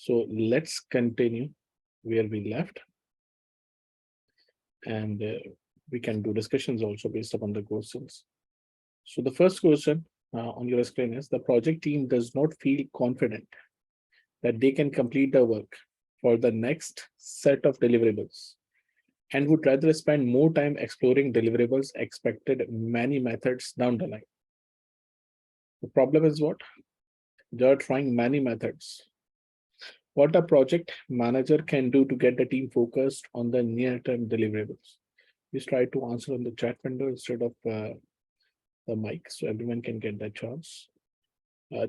So let's continue where we left, and we can do discussions also based upon the questions. So the first question on your screen is: the project team does not feel confident that they can complete the work for the next set of deliverables and would rather spend more time exploring deliverables expected many methods down the line. The problem is what? They are trying many methods. What a project manager can do to get the team focused on the near-term deliverables. Just try to answer on the chat window instead of the mic so everyone can get that chance.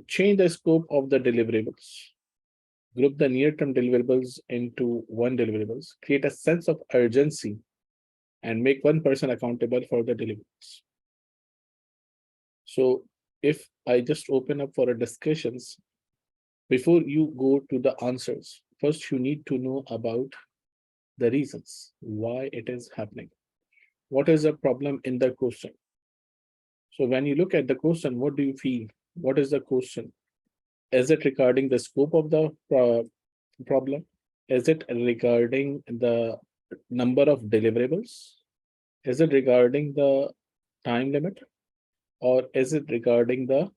Change the scope of the deliverables. Group the near-term deliverables into one deliverables. Create a sense of urgency and make one person accountable for the deliverables. So if I just open up for a discussions, before you go to the answers, first you need to know about the reasons why it is happening. What is the problem in the question? So when you look at the question, what do you feel? What is the question? Is it regarding the scope of the problem? Is it regarding the number of deliverables? Is it regarding the time limit? Or is it regarding the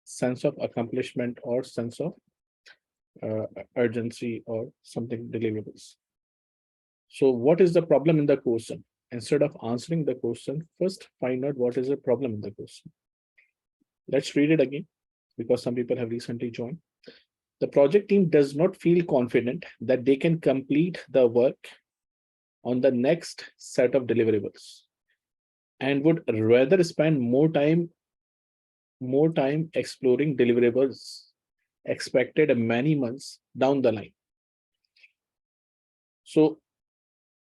sense of accomplishment or sense of urgency or something deliverables? So what is the problem in the question? Instead of answering the question, first find out what is the problem in the question. Let's read it again because some people have recently joined. The project team does not feel confident that they can complete the work on the next set of deliverables and would rather spend more time exploring deliverables expected many months down the line. So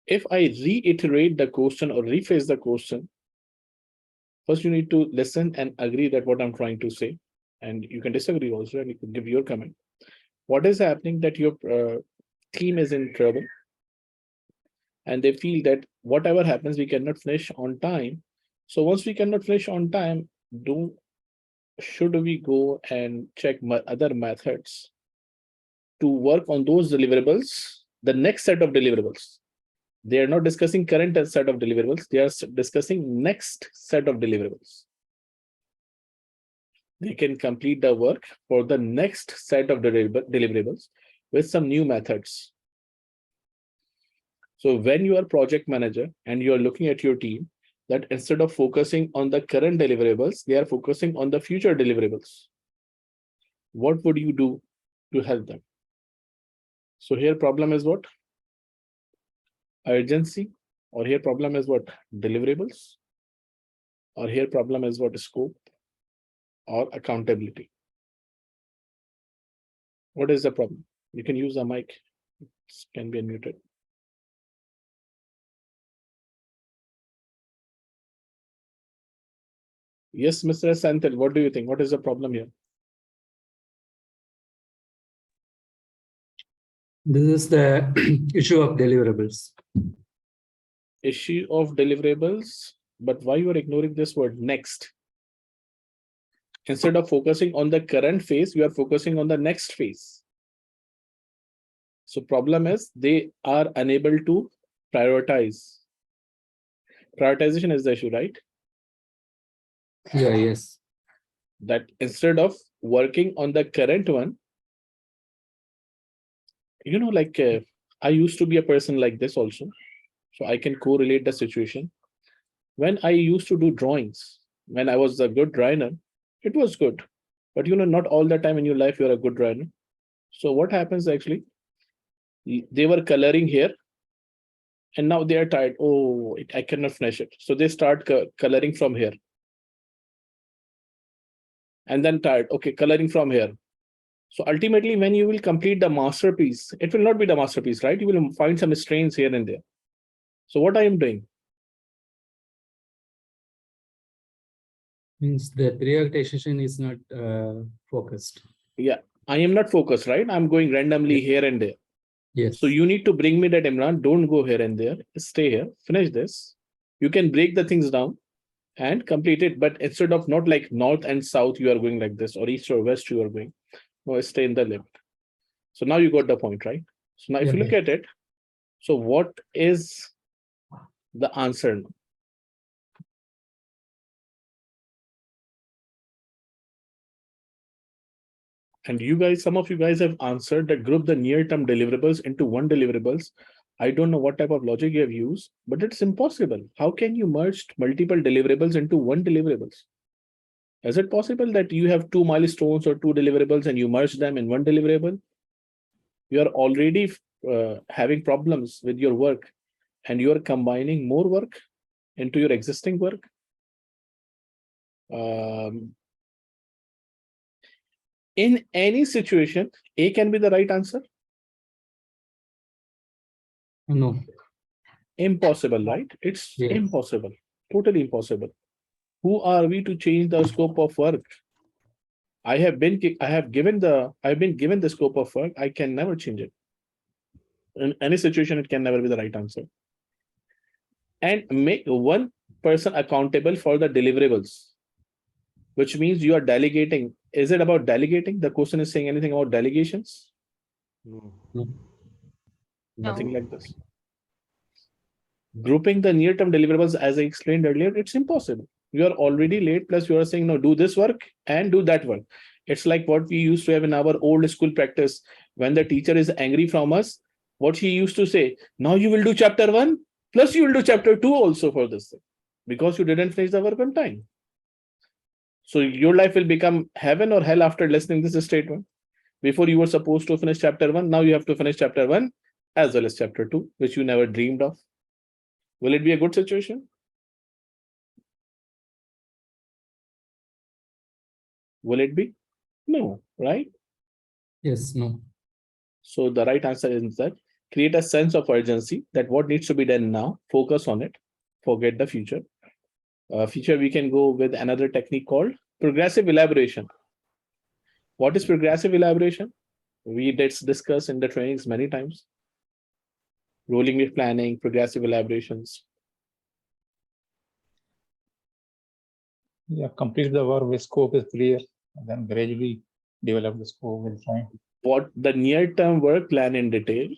if I reiterate the question or rephrase the question, first you need to listen and agree that what I'm trying to say, and you can disagree also and you can give your comment. What is happening that your team is in trouble and they feel that whatever happens, we cannot finish on time. So once we cannot finish on time, should we go and check other methods to work on those deliverables, the next set of deliverables? They are not discussing current set of deliverables. They are discussing next set of deliverables. They can complete the work for the next set of deliverables with some new methods. So when you are project manager and you are looking at your team, that instead of focusing on the current deliverables, they are focusing on the future deliverables. What would you do to help them? So here problem is what? Urgency. Or here problem is what? Deliverables. Or here problem is what? Scope or accountability. What is the problem? You can use a mic. It can be unmuted. Yes, Mr. Santhil, what do you think? What is the problem here? This is the issue of deliverables. Issue of deliverables, but why you are ignoring this word next? Instead of focusing on the current phase, you are focusing on the next phase. So problem is they are unable to prioritize. Prioritization is the issue, right? Yeah, yes. That instead of working on the current one, like I used to be a person like this also. So I can correlate the situation. When I used to do drawings, when I was a good drawiner, it was good. But not all the time in your life you're a good drawiner. So what happens actually? They were coloring here and now they are tired. Oh, I cannot finish it. So they start coloring from here. And then tired. Okay, coloring from here. So ultimately, when you will complete the masterpiece, it will not be the masterpiece, right? You will find some strains here and there. So what I am doing? Means the prioritization is not focused. Yeah, I am not focused, right? I'm going randomly here and there. Yes. So you need to bring me that, Imran. Don't go here and there. Stay here. Finish this. You can break the things down and complete it. But instead of not like north and south, you are going like this, or east or west, you are going. No, stay in the limit. So now you got the point, right? So now if you Yeah, look at it, so what is the answer now? And you guys, some of you guys have answered that group the near-term deliverables into one deliverables. I don't know what type of logic you have used, but it's impossible. How can you merge multiple deliverables into one deliverables? Is it possible that you have two milestones or two deliverables and you merge them in one deliverable? You are already having problems with your work and you are combining more work into your existing work. In any situation, A can be the right answer. no. Impossible, right? It's Yes. impossible, totally impossible. Who are we to change the scope of work? I've been given the scope of work. I can never change it. In any situation, it can never be the right answer. And make one person accountable for the deliverables, which means you are delegating. Is it about delegating? The question is saying anything about delegations? No. Nothing like this. Grouping the near-term deliverables, as I explained earlier, it's impossible. You are already late, plus you are saying, no, do this work and do that work. It's like what we used to have in our old school practice. When the teacher is angry from us, what he used to say, now you will do chapter 1, plus you will do chapter 2 also for this thing, because you didn't finish the work on time. So your life will become heaven or hell after listening this statement. Before you were supposed to finish chapter 1, now you have to finish chapter 1 as well as chapter 2, which you never dreamed of. Will it be a good situation? Will it be? No, right? Yes, no. So the right answer is that create a sense of urgency that what needs to be done now, focus on it, forget the future. Future, we can go with another technique called progressive elaboration. What is progressive elaboration? We did discuss in the trainings many times. Rolling with planning, progressive elaborations. Yeah, complete the work with scope is clear, and then gradually develop the scope with time. What the near-term work plan in detail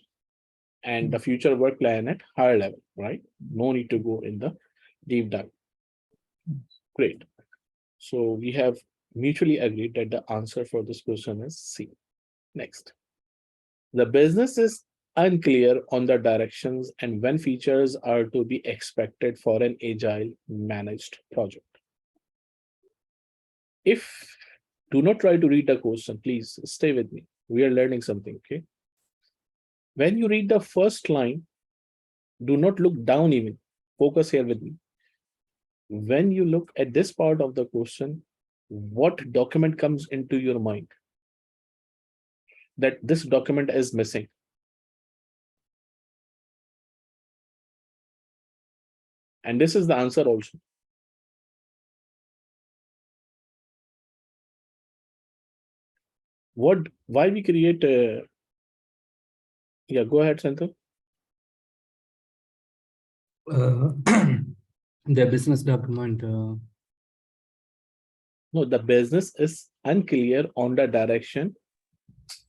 and the future work plan at higher level, right? No need to go in the deep dive. Great. So we have mutually agreed that the answer for this question is C. Next. The business is unclear on the directions and when features are to be expected for an agile managed project. If do not try to read the question, please stay with me. We are learning something, okay? When you read the first line, do not look down even. Focus here with me. When you look at this part of the question, what document comes into your mind? That this document is missing. And this is the answer also. Why we create yeah, go ahead, Santu. The business document. No, the business is unclear on the direction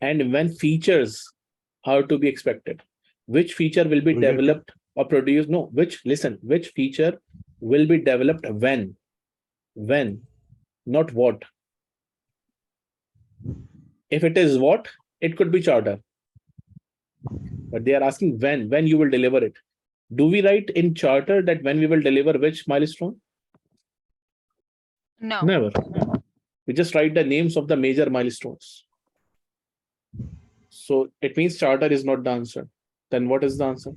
and when features are to be expected. Which feature will be developed or produced? No, which feature will be developed when? When, not what. If it is what, it could be charter. But they are asking when you will deliver it. Do we write in charter that when we will deliver which milestone? No. Never. We just write the names of the major milestones. So it means charter is not the answer. Then what is the answer?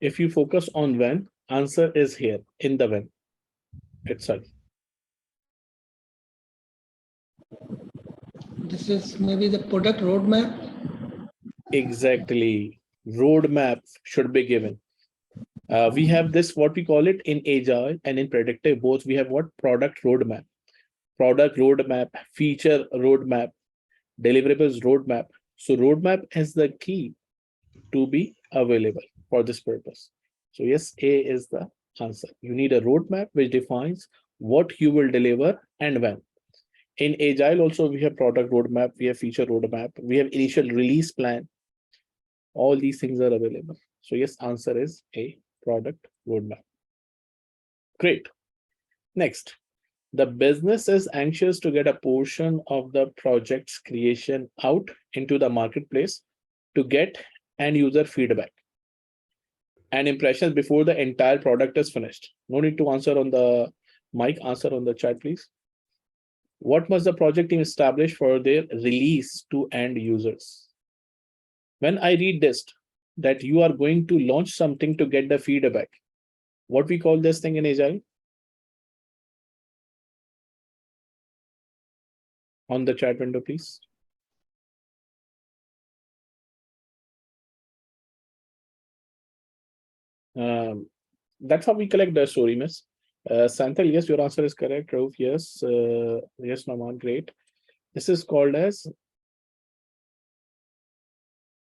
If you focus on when, answer is here in the when itself. This is maybe the product roadmap. Exactly. Roadmap should be given. We have this, what we call it in agile and in predictive, both we have what? Product roadmap, feature roadmap, deliverables roadmap. So roadmap is the key to be available for this purpose. So yes, A is the answer. You need a roadmap which defines what you will deliver and when. In Agile also, we have product roadmap, we have feature roadmap, we have initial release plan. All these things are available. So yes, answer is A, product roadmap. Great. Next, the business is anxious to get a portion of the project's creation out into the marketplace to get end user feedback and impressions before the entire product is finished. No need to answer on the mic, answer on the chat, please. What must the project team establish for their release to end users? When I read this, that you are going to launch something to get the feedback, what we call this thing in Agile? On the chat window, please. That's how we collect the story, miss. Santhal, yes, your answer is correct. Rauf, yes. Yes, Naman, great. This is called as.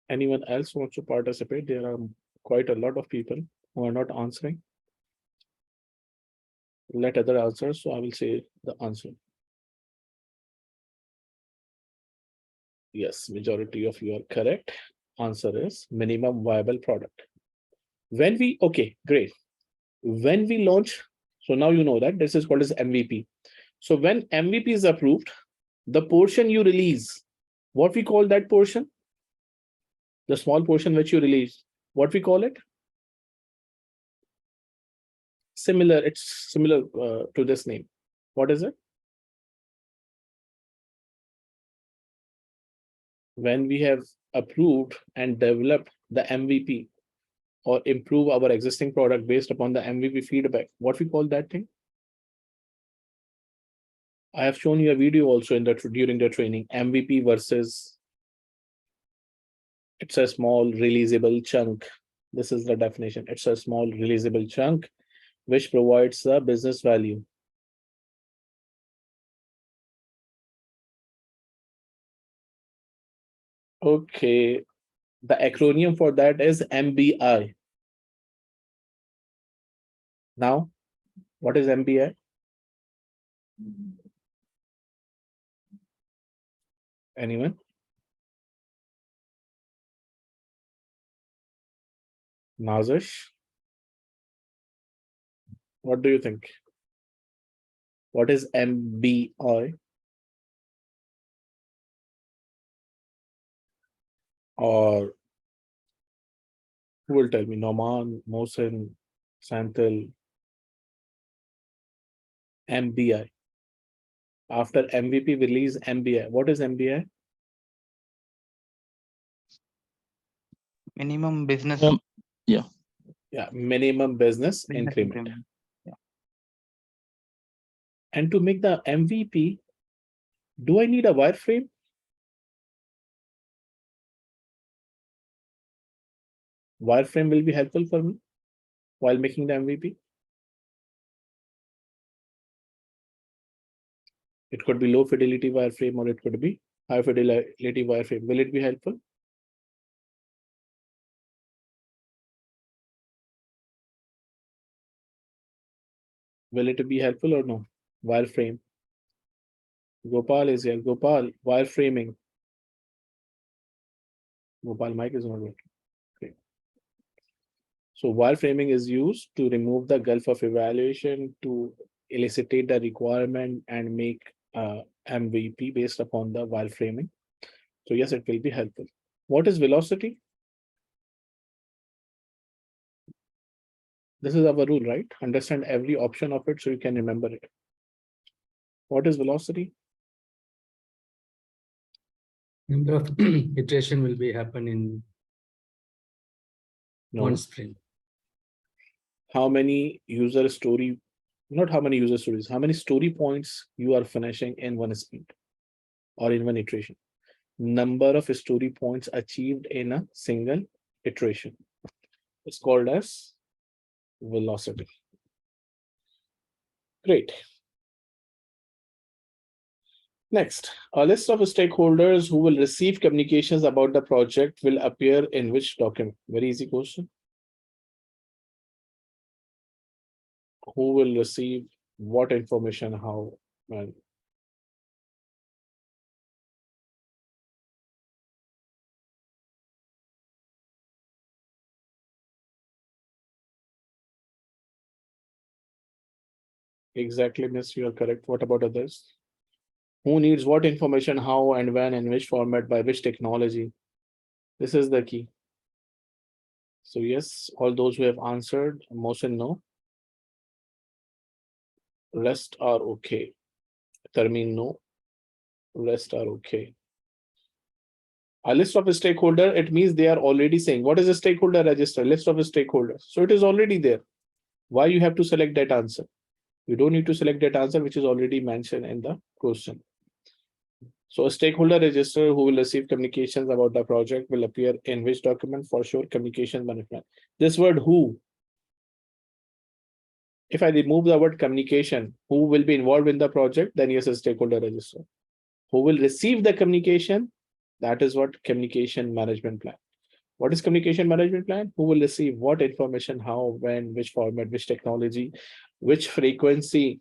Anyone else wants to participate? There are quite a lot of people who are not answering. Let other answer, so I will say the answer. Yes, majority of you are correct. Answer is minimum viable product. When we, okay, great. When we launch, so now you know that this is called as MVP. So when MVP is approved, the portion you release, what we call that portion? The small portion which you release, what we call it? Similar, it's similar to this name. What is it? When we have approved and developed the MVP or improve our existing product based upon the MVP feedback, what we call that thing? I have shown you a video also in the during the training, MVP versus it's a small releasable chunk. This is the definition. It's a small releasable chunk which provides the business value. Okay, the acronym for that is MBI. Now, what is MBI? Anyone? Nazish? What do you think? What is MBI? Or who will tell me? Noman, Mohsen, Santhal, MBI. After MVP release, MBI. What is MBI? Minimum business. Yeah, minimum business increment. increment. And to make the MVP, do I need a wireframe? Wireframe will be helpful for me while making the MVP. It could be low fidelity wireframe or it could be high fidelity wireframe. Will it be helpful? Will it be helpful or no? Wireframe. Gopal is here. Gopal, wireframing. Gopal, mic is not working. Okay. So wireframing is used to remove the gulf of evaluation, to elicitate the requirement and make MVP based upon the wireframing. So yes, it will be helpful. What is velocity? This is our rule, right? Understand every option of it so you can remember it. What is velocity? Number of iteration will be happen in No. one sprint. How many user story, not how many user stories, how many story points you are finishing in one sprint or in one iteration. Number of story points achieved in a single iteration. It's called as velocity. Great. Next, a list of stakeholders who will receive communications about the project will appear in which document? Very easy question. Who will receive what information, how, when. Exactly, miss, you are correct. What about others? Who needs what information, how and when, in which format, by which technology? This is the key. So yes, all those who have answered, Mohsin no. Rest are okay. Tarmeen no. Rest are okay. A list of a stakeholder, it means they are already saying, what is a stakeholder register? List of a stakeholders. So it is already there. Why you have to select that answer? You don't need to select that answer, which is already mentioned in the question. So a stakeholder register who will receive communications about the project will appear in which document? For sure, communication management. This word who, if I remove the word communication, who will be involved in the project, then yes, a stakeholder register. Who will receive the communication? That is what communication management plan. What is communication management plan? Who will receive what information, how, when, which format, which technology, which frequency,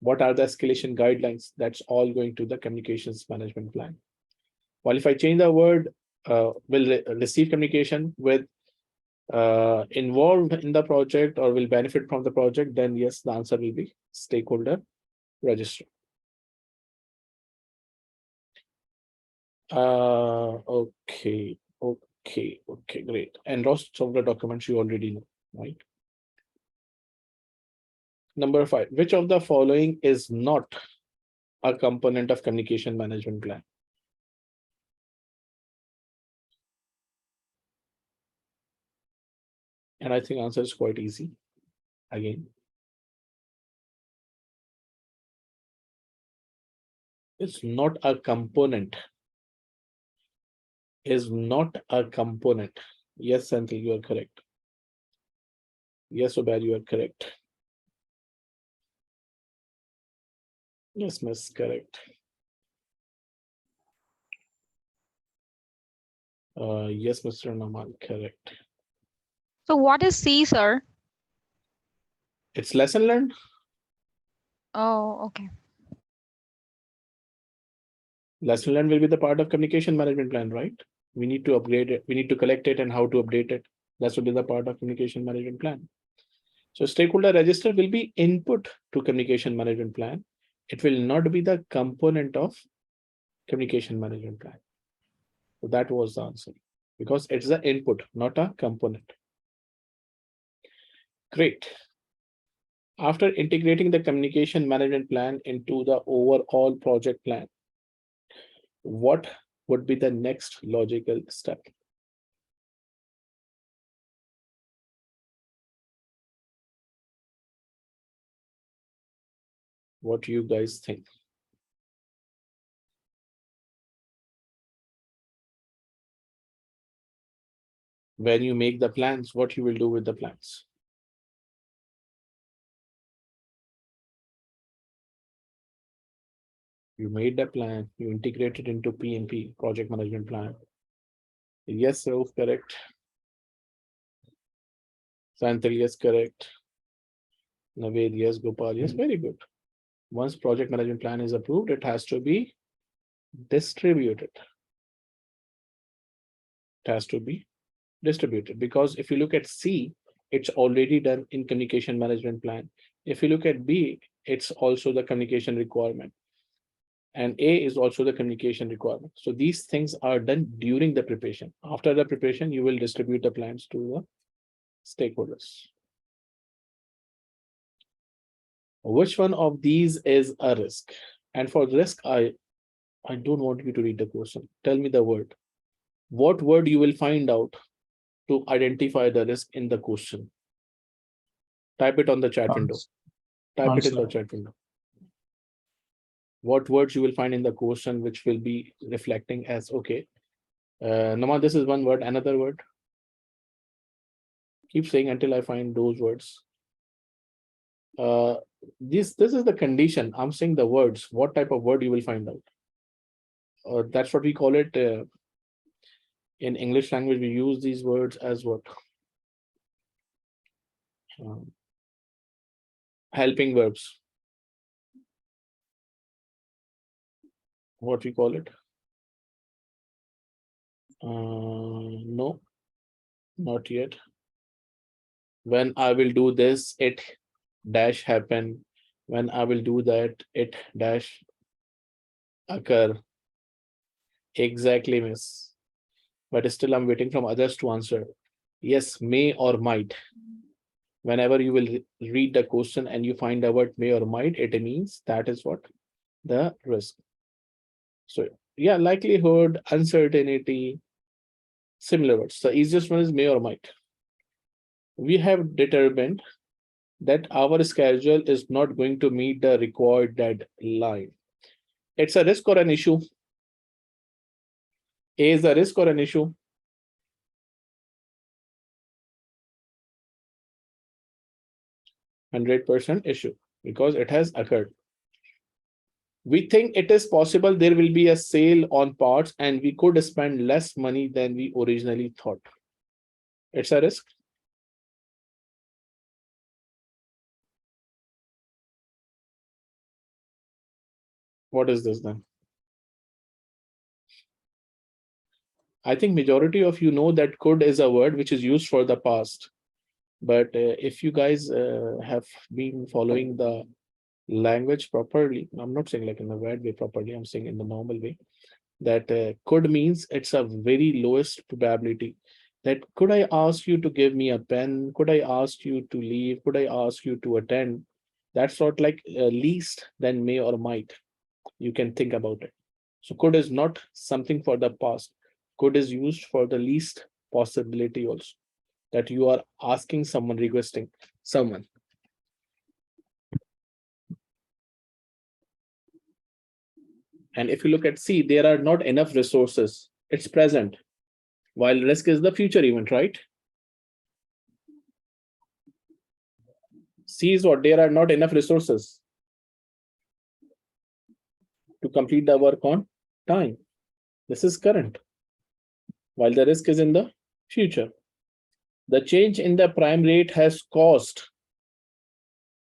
what are the escalation guidelines? That's all going to the communications management plan. While if I change the word will receive communication with involved in the project or will benefit from the project, then yes, the answer will be stakeholder register. Okay, great. And rest of the documents you already know, right? Number 5, which of the following is not a component of communication management plan? And I think answer is quite easy. Again, it's not a component. Is not a component. Yes, Santil, you are correct. Yes, Obaid, you are correct. Yes, miss, correct. Yes, Mr. Naman, correct. So what is C, sir? It's lesson learned. Oh, okay. Lesson learned will be the part of communication management plan, right? We need to upgrade it. We need to collect it and how to update it. That will be the part of communication management plan. So stakeholder register will be input to communication management plan. It will not be the component of communication management plan. So that was the answer, because it's the input, not a component. Great. After integrating the communication management plan into the overall project plan, what would be the next logical step? What do you guys think? When you make the plans, what you will do with the plans? You made the plan, you integrated into PMP, project management plan. Yes, sir, correct. Santil, yes, correct. Naved, yes, Gopal, yes, very good. Once project management plan is approved, it has to be distributed. It has to be distributed, because if you look at C, it's already done in communication management plan. If you look at B, it's also the communication requirement. And A is also the communication requirement. So these things are done during the preparation. After the preparation, you will distribute the plans to the stakeholders. Which one of these is a risk? And for risk, I don't want you to read the question. Tell me the word. What word you will find out to identify the risk in the question? Type it on the chat window. Type it in the chat window. What words you will find in the question which will be reflecting as okay. Nama, this is one word, another word. Keep saying until I find those words. This is the condition. I'm saying the words. What type of word you will find out? That's what we call it. In English language, we use these words as what? Helping verbs. what we call it. No, not yet. When I will do this, it dash happen. When I will do that, it dash occur. Exactly, miss. But still, I'm waiting from others to answer. Yes, may or might. Whenever you will read the question and you find a word may or might, it means that is what the risk. So yeah, likelihood, uncertainty, similar words. The easiest one is may or might. We have determined that our schedule is not going to meet the required deadline. It's a risk or an issue? A is a risk or an issue? 100% issue because it has occurred. We think it is possible there will be a sale on parts and we could spend less money than we originally thought. It's a risk. What is this then? I think majority of you know that could is a word which is used for the past. But if you guys have been following the language properly, I'm not saying like in the bad way properly, I'm saying in the normal way, that could means it's a very lowest probability. That could I ask you to give me a pen? Could I ask you to leave? Could I ask you to attend? That's not like least than may or might. You can think about it. So could is not something for the past. Could is used for the least possibility also. That you are asking someone, requesting someone. And if you look at C, there are not enough resources. It's present. While risk is the future event, right? C is what? There are not enough resources to complete the work on time. This is current. While the risk is in the future. The change in the prime rate has caused.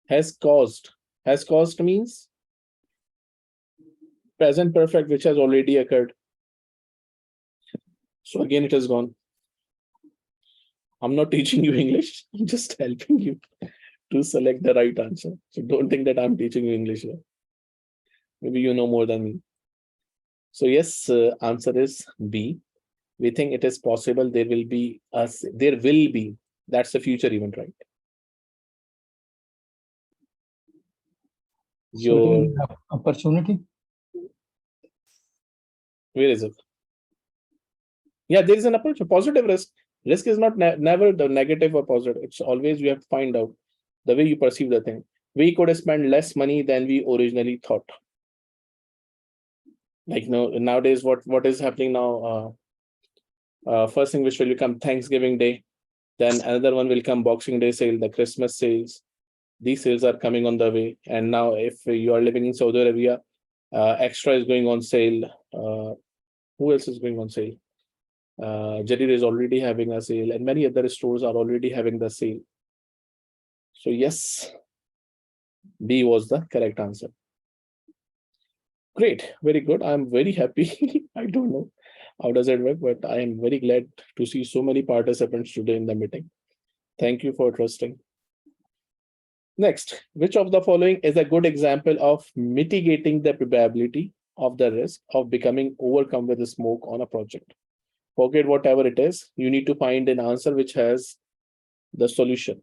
Has caused means present perfect, which has already occurred. So again, it has gone. I'm not teaching you English. I'm just helping you to select the right answer. So don't think that I'm teaching you English here. Maybe you know more than me. So yes, answer is B. We think it is possible there will be that's the future event, right? Your Opportunity. where is it? Yeah, there is an approach, a positive risk. Risk is not never the negative or positive. It's always you have to find out the way you perceive the thing. We could spend less money than we originally thought. Like nowadays, what is happening now? First thing which will become Thanksgiving Day, then another one will come Boxing Day sale, the Christmas sales. These sales are coming on the way. And now if you are living in Saudi Arabia, Extra is going on sale. Who else is going on sale? Jadir is already having a sale and many other stores are already having the sale. So yes, B was the correct answer. Great, very good. I'm very happy. I don't know how does it work, but I am very glad to see so many participants today in the meeting. Thank you for trusting. Next, which of the following is a good example of mitigating the probability of the risk of becoming overcome with the smoke on a project? Forget whatever it is, you need to find an answer which has the solution.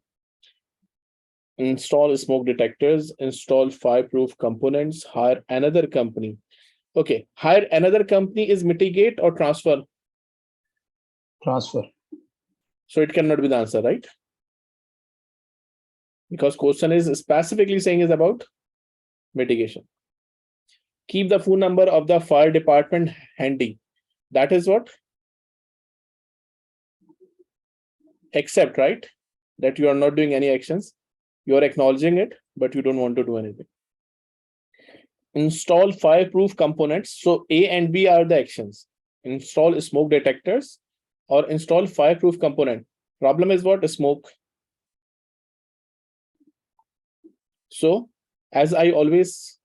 Install smoke detectors, install fireproof components, hire another company. Okay, hire another company is mitigate or transfer? Transfer. So it cannot be the answer, right? Because question is specifically saying is about mitigation. Keep the phone number of the fire department handy. That is what? Accept, right? That you are not doing any actions. You are acknowledging it, but you don't want to do anything. Install fireproof components. So A and B are the actions. Install smoke detectors or install fireproof component. Problem is what? Smoke. So as I always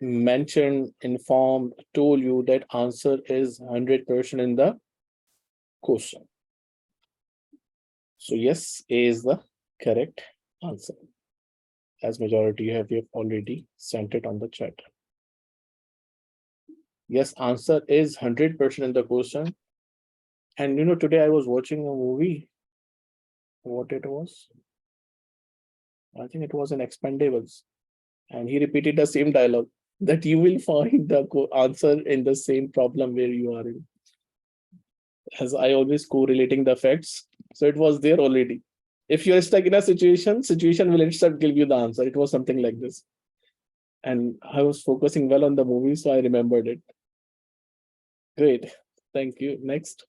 mentioned, informed, told you that answer is 100% in the question. So yes, A is the correct answer. As majority you have already sent it on the chat. Yes, answer is 100% in the question. And today I was watching a movie. What it was? I think it was in Expendables. And he repeated the same dialogue that you will find the answer in the same problem where you are in. As I always correlating the facts. So it was there already. If you're stuck in a situation will itself give you the answer. It was something like this. And I was focusing well on the movie, so I remembered it. Great. Thank you. Next.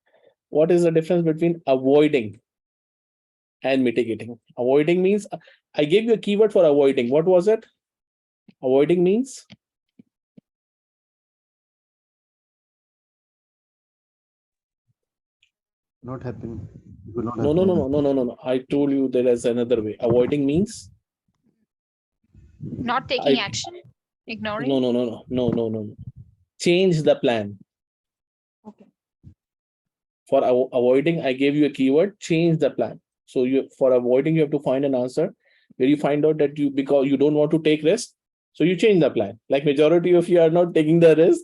What is the difference between avoiding and mitigating? Avoiding means I gave you a keyword for avoiding. What was it? Avoiding means Not happening. It will not no. I told you there is another way. Avoiding means Not taking I action, ignoring. no. Change the plan. Okay. For avoiding, I gave you a keyword, change the plan. So you for avoiding, you have to find an answer where you find out that because you don't want to take risk, so you change the plan. Like majority of you are not taking the risk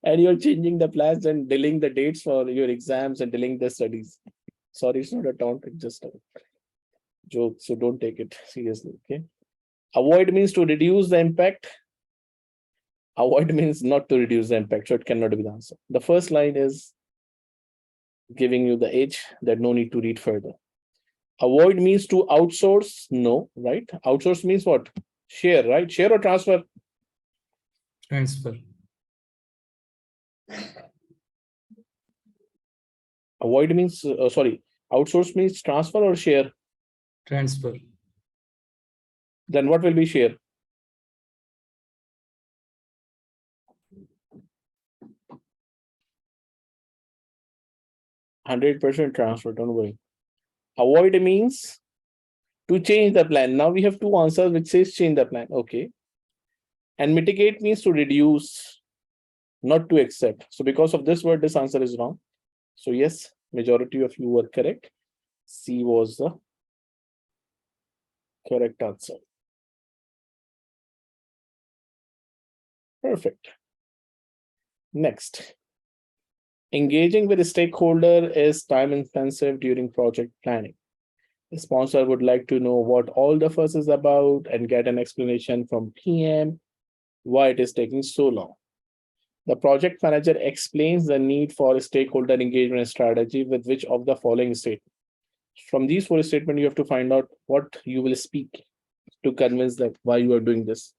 and you're changing the plans and delaying the dates for your exams and delaying the studies. Sorry, it's not a taunt, it's just a joke. So don't take it seriously. Okay. Avoid means to reduce the impact. Avoid means not to reduce the impact. So it cannot be the answer. The first line is giving you the edge that no need to read further. Avoid means to outsource. No, right? Outsource means what? Share, right? Share or transfer? Transfer. Avoid means, sorry, outsource means transfer or share? Transfer. Then what will be share? %100 transfer, don't worry. Avoid means to change the plan. Now we have two answers which says change the plan. Okay. And mitigate means to reduce, not to accept. So because of this word, this answer is wrong. So yes, majority of you were correct. C was the correct answer. Perfect. Next. Engaging with a stakeholder is time intensive during project planning. The sponsor would like to know what all the fuss is about and get an explanation from PM why it is taking so long. The project manager explains the need for a stakeholder engagement strategy with which of the following statements. From these four statements, you have to find out what you will speak to convince them why you are doing this.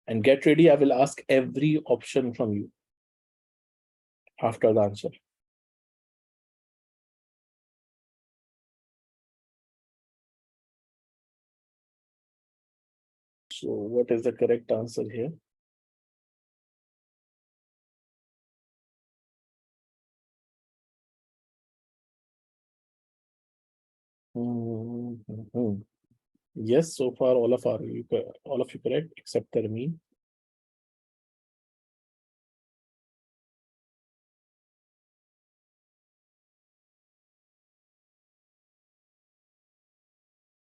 And get ready, I will ask every option from you after the answer. So what is the correct answer here? Yes, so far all of you correct except Termeen.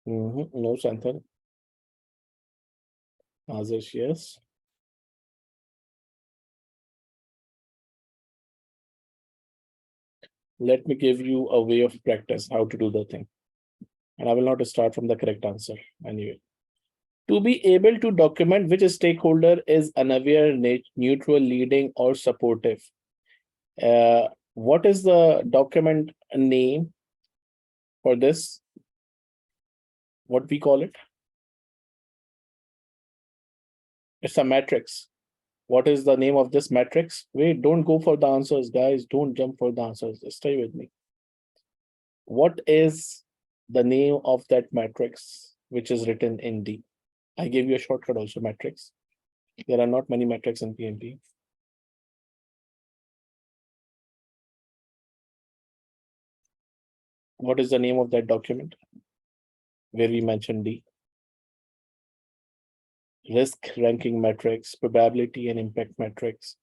No, Santhan. Azish, yes. Let me give you a way of practice how to do the thing. And I will not start from the correct answer anyway. To be able to document which stakeholder is unaware, neutral, leading, or supportive. What is the document name for this? What we call it? It's a matrix. What is the name of this matrix? Wait, don't go for the answers, guys. Don't jump for the answers. Stay with me. What is the name of that matrix which is written in D? I gave you a shortcut also, matrix. There are not many metrics in PMP. What is the name of that document? Where we mentioned D. Risk ranking metrics, probability and impact metrics,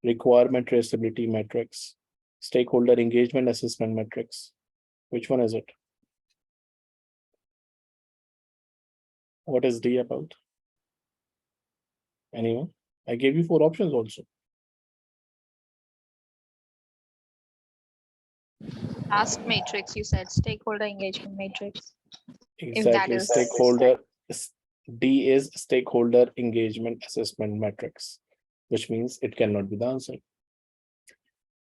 requirement traceability metrics, stakeholder engagement assessment metrics. Which one is it? What is D about? Anyone? I gave you 4 options also. Last matrix, you said stakeholder engagement matrix. Exactly. is- Stakeholder D is stakeholder engagement assessment metrics, which means it cannot be the answer.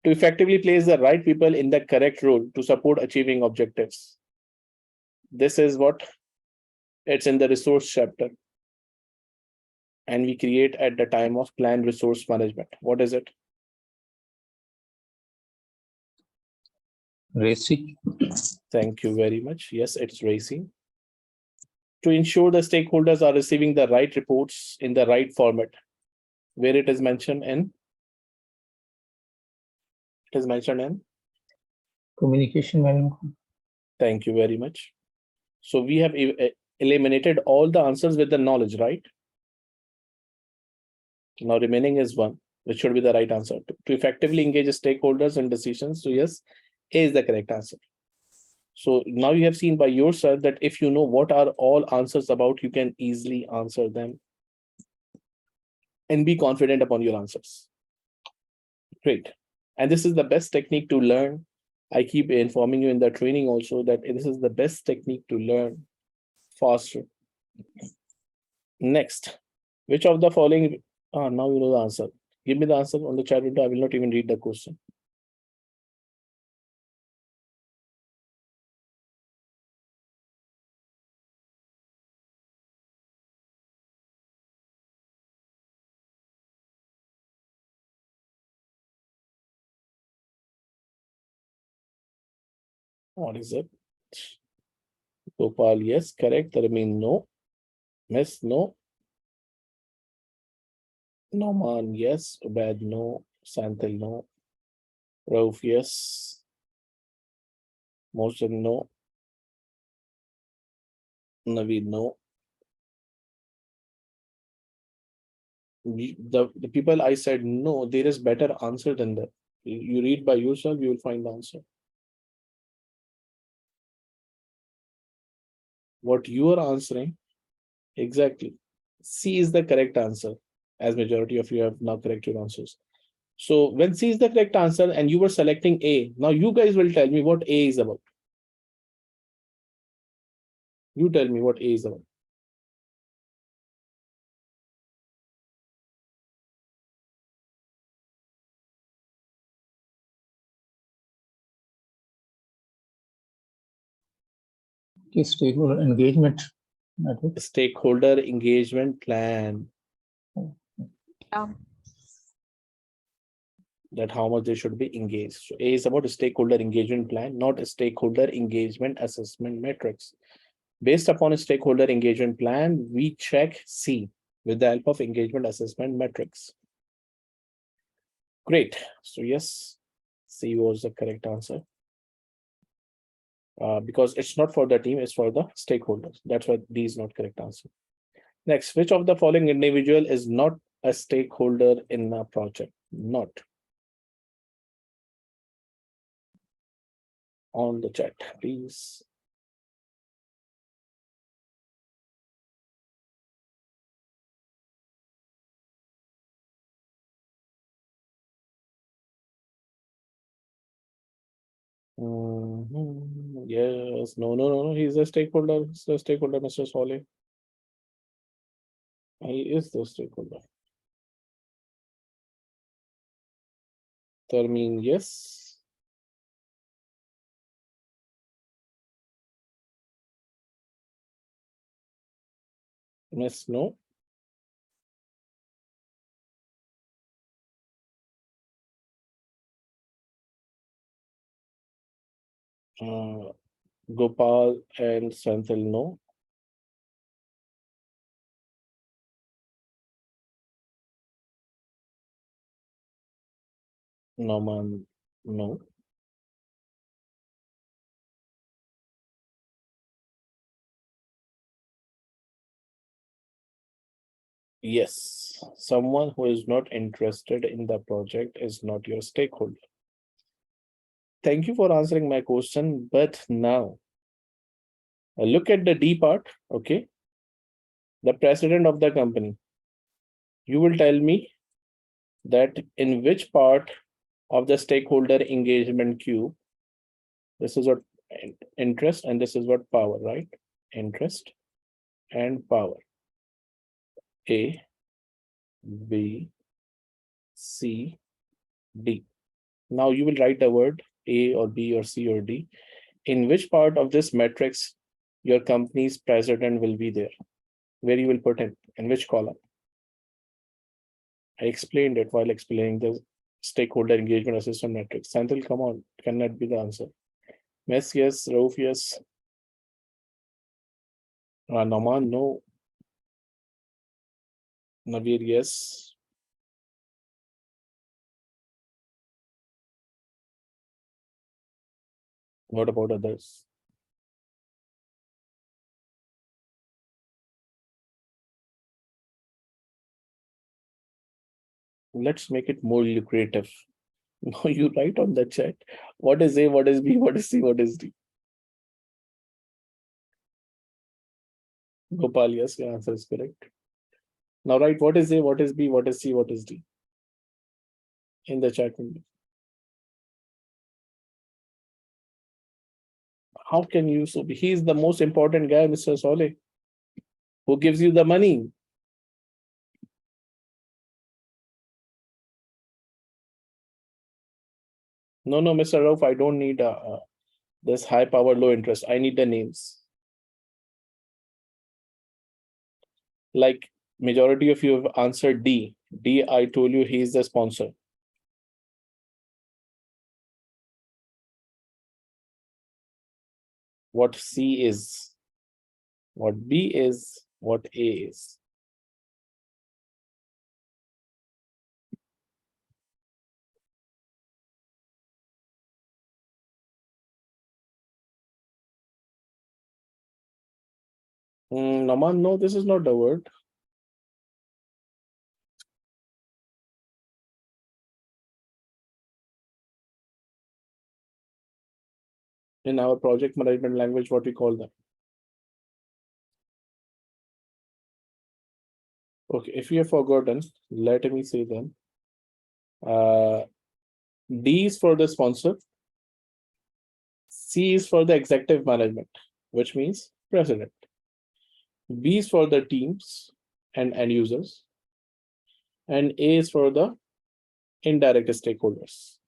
To effectively place the right people in the correct role to support achieving objectives. This is what it's in the resource chapter. And we create at the time of planned resource management. What is it? RACI. Thank you very much. Yes, it's RACI. To ensure the stakeholders are receiving the right reports in the right format, where it is mentioned in. It is mentioned in. Communication management. Thank you very much. So we have eliminated all the answers with the knowledge, right? Now remaining is 1, which should be the right answer. To effectively engage stakeholders in decisions. So yes, A is the correct answer. So now you have seen by yourself that if you know what are all answers about, you can easily answer them and be confident upon your answers. Great. And this is the best technique to learn. I keep informing you in the training also that this is the best technique to learn faster. Next, which of the following, now you know the answer. Give me the answer on the chat window. I will not even read the question. What is it? Gopal, yes, correct. There mean no. Miss, no. Noman, yes. Ubad, no. Santil, no. Rauf, yes. Mohsen, no. Naveed, no. The people I said no, there is better answer than that. You read by yourself, you will find the answer. What you are answering, exactly. C is the correct answer, as majority of you have now correct your answers. So when C is the correct answer and you were selecting A, now you guys will tell me what A is about. You tell me what A is about. Stakeholder engagement metric. Stakeholder engagement plan. That how much they should be engaged. So A is about a stakeholder engagement plan, not a stakeholder engagement assessment metrics. Based upon a stakeholder engagement plan, we check C with the help of engagement assessment metrics. Great. So yes, C was the correct answer. Because it's not for the team, it's for the stakeholders. That's why D is not correct answer. Next, which of the following individual is not a stakeholder in a project? Not. On the chat, please. Yes, no. He's a stakeholder. He's the stakeholder, Mr. Soleh. He is the stakeholder. Termin, yes. Miss, no. Gopal and Senthil, no. Norman, no. Yes, someone who is not interested in the project is not your stakeholder. Thank you for answering my question, but now look at the D part, okay? The president of the company. You will tell me that in which part of the stakeholder engagement queue, this is what interest and this is what power, right? Interest and power. A, B, C, D. Now you will write the word A or B or C or D. In which part of this matrix your company's president will be there? Where you will put him? In which column? I explained it while explaining the stakeholder engagement assessment matrix. Santil, come on, can that be the answer? Yes, yes, Rauf, yes. Naman, no. Navir, yes. What about others? Let's make it more lucrative. Now you write on the chat. What is A, what is B, what is C, what is D? Gopal, yes, your answer is correct. Now write what is A, what is B, what is C, what is D? In the chat window. How can you so be? He is the most important guy, Mr. Soleh, who gives you the money. No, Mr. Rauf, I don't need this high power, low interest. I need the names. Like majority of you have answered D. D, I told you he is the sponsor. What C is, what B is, what A is. Naman, no, this is not the word. In our project management language, what we call them. Okay, if you have forgotten, let me say them. D is for the sponsor. C is for the executive management, which means president. B is for the teams and end users. And A is for the indirect stakeholders.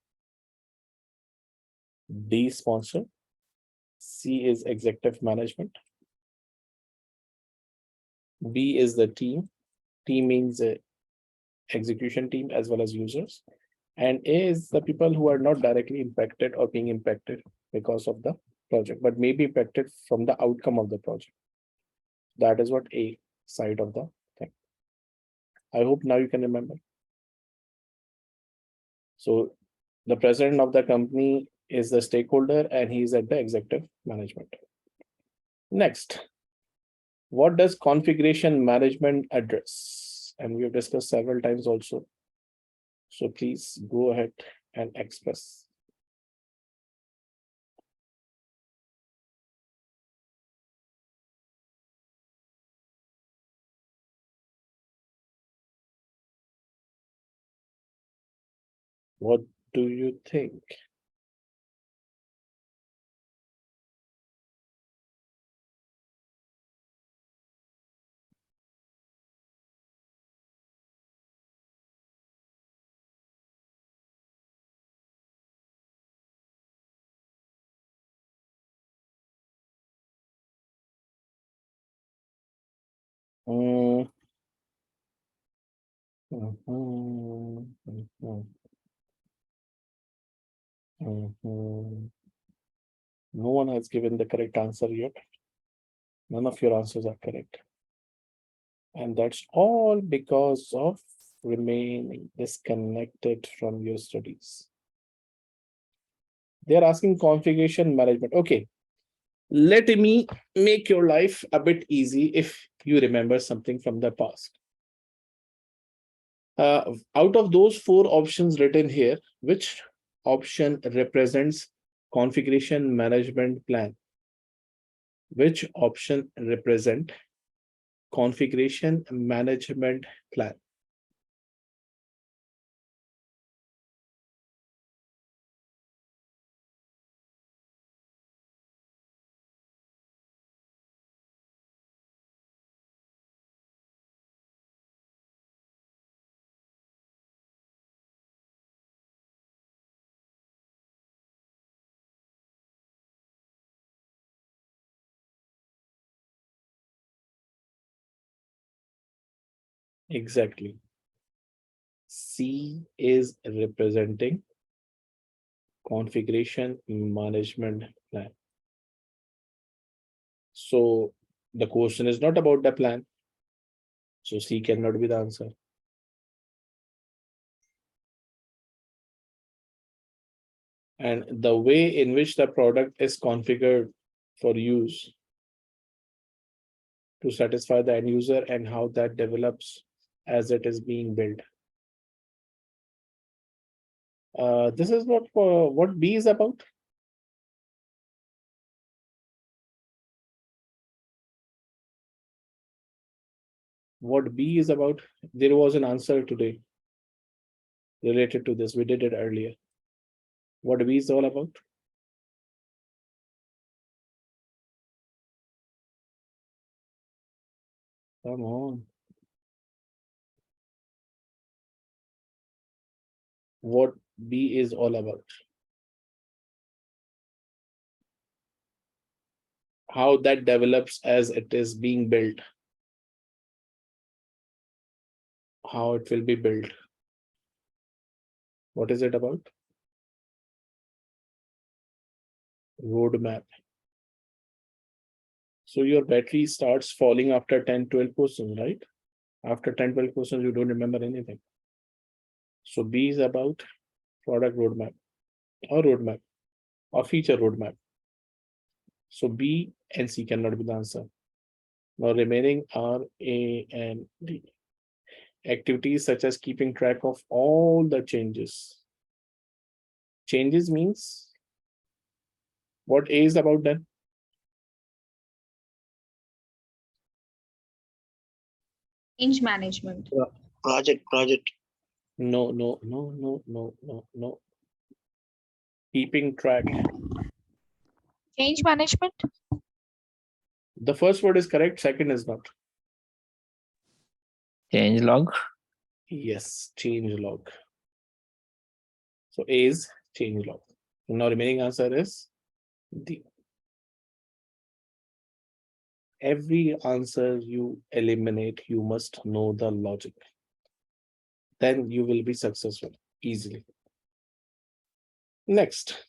D sponsor. C is executive management. B is the team. T means execution team as well as users. And A is the people who are not directly impacted or being impacted because of the project, but may be impacted from the outcome of the project. That is what A side of the thing. I hope now you can remember. So the president of the company is the stakeholder and he is at the executive management. Next, what does configuration management address? And we have discussed several times also. So please go ahead and express. What do you think? Mhm, mhm, mhm. No one has given the correct answer yet. None of your answers are correct. And that's all because of remaining disconnected from your studies. They're asking configuration management. Okay. Let me make your life a bit easy if you remember something from the past. Out of those four options written here, which option represents configuration management plan? Which option represent configuration management plan? Exactly. C is representing configuration management plan. So the question is not about the plan. So C cannot be the answer. And the way in which the product is configured for use to satisfy the end user and how that develops as it is being built. This is what B is about. What B is about. There was an answer today related to this. We did it earlier. What B is all about. Come on. What B is all about. How that develops as it is being built. How it will be built. What is it about? Roadmap. So your battery starts falling after 10-12 questions, right? After 10-12 questions, you don't remember anything. So B is about product roadmap or feature roadmap. So B and C cannot be the answer. Now remaining are A and D. Activities such as keeping track of all the changes. Changes means what A is about then? Change management. Project. No. Keeping track. Change management. The first word is correct, second is not. Change log. Yes, change log. So A is change log. Now remaining answer is D. Every answer you eliminate, you must know the logic. Then you will be successful easily. Next,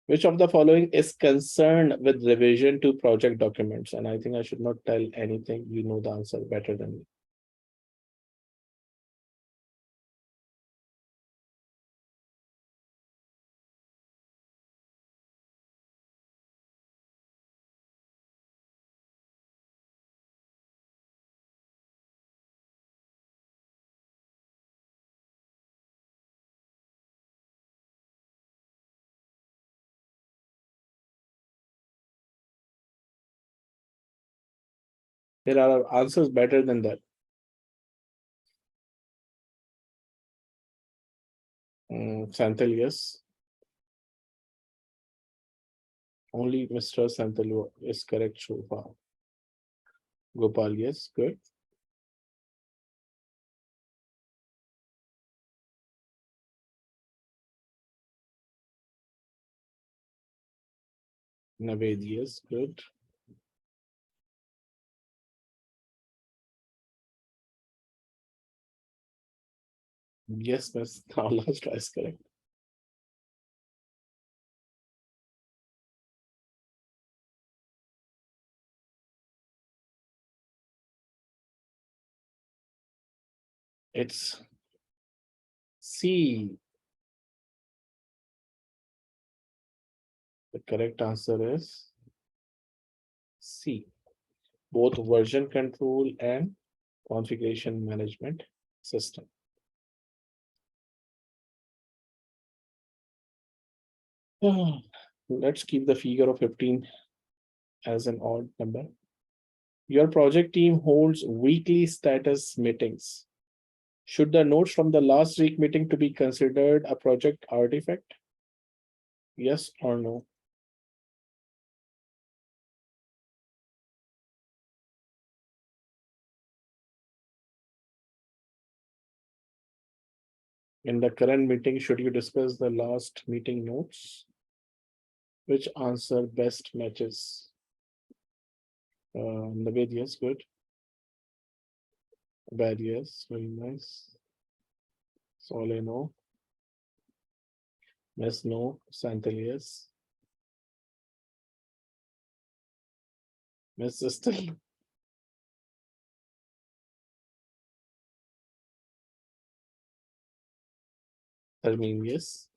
which of the following is concerned with revision to project documents? And I think I should not tell anything. You know the answer better than me. There are answers better than that. Santhal, yes. Only Mr. Santhal is correct so far. Gopal, yes, good. Naved, yes, good. Yes, Miss Nalashra is correct. It's C. The correct answer is C. Both version control and configuration management system. Let's keep the figure of 15 as an odd number. Your project team holds weekly status meetings. Should the notes from the last week meeting to be considered a project artifact? Yes or no? In the current meeting, should you discuss the last meeting notes? Which answer best matches? Naveed, yes, good. Bad, yes, very nice. Sole, no. Yes, no. Santal, yes. Miss Sistel. I mean, yes.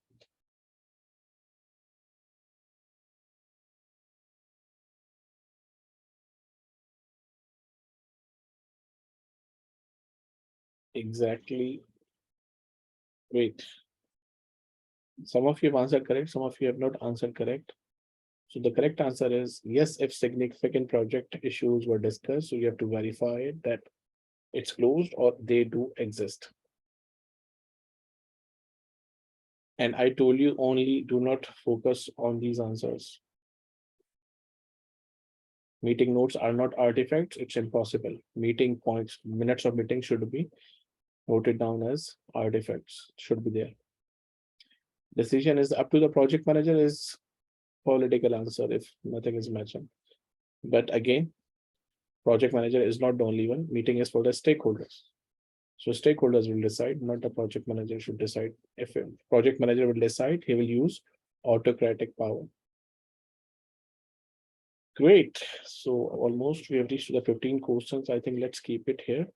Exactly. Wait. Some of you have answered correct, some of you have not answered correct. So the correct answer is yes, if significant project issues were discussed, so you have to verify that it's closed or they do exist. And I told you only do not focus on these answers. Meeting notes are not artifacts, it's impossible. Meeting points, minutes of meeting should be noted down as artifacts, should be there. Decision is up to the project manager is political answer if nothing is matching. But again, project manager is not the only one. Meeting is for the stakeholders. So stakeholders will decide, not the project manager should decide. If a project manager will decide, he will use autocratic power. Great. So almost we have reached to the 15 questions. I think let's keep it here.